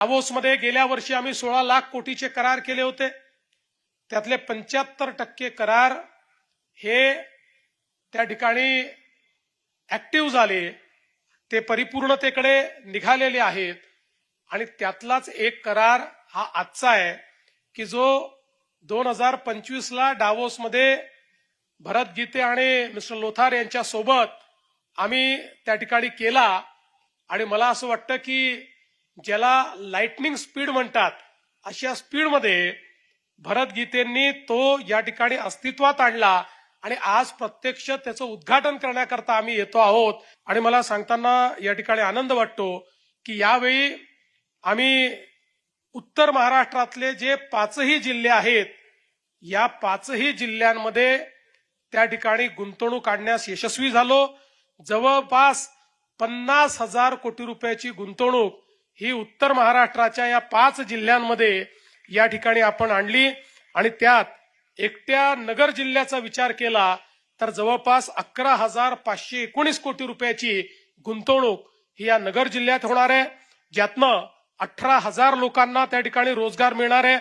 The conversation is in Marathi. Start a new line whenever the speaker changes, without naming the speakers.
दावोसमध्ये गेल्या वर्षी आम्ही 16 लाख कोटीचे करार केले होते. त्यातले 75% करार हे त्या ठिकाणी ऍक्टिव्ह झाले, ते परिपूर्णतेकडे निघालेले आहेत. आणि त्यातलाच एक करार हा आजचा आहे की जो 2025 ला डावोसमध्ये भरत गीते आणि मिस्टर लोथार यांच्या सोबत आम्ही त्या ठिकाणी केला. आणि मला असं वाटतं की ज्याला लाइटनिंग स्पीड म्हणतात अशा स्पीडमध्ये भरत गीतेंनी तो या ठिकाणी अस्तित्वात आणला आणि आज प्रत्यक्ष त्याचं उद्घाटन करण्याकरता आम्ही येतो आहोत. आणि मला सांगताना या ठिकाणी आनंद वाटतो की यावेळी आम्ही उत्तर महाराष्ट्रातले जे 5ही जिल्हे आहेत या 5ही जिल्ह्यांमध्ये त्या ठिकाणी गुंतवणूक आणण्यास यशस्वी झालो. जवळपास 50,000 कोटी रुपयाची गुंतवणूक ही उत्तर महाराष्ट्राच्या या 5 जिल्ह्यांमध्ये या ठिकाणी आपण आणली. आणि त्यात एकट्या नगर जिल्ह्याचा विचार केला तर जवळपास 11,519 कोटी रुपयाची गुंतवणूक ही या नगर जिल्ह्यात होणार आहे, ज्यातनं 18,000 लोकांना त्या ठिकाणी रोजगार मिळणार आहे.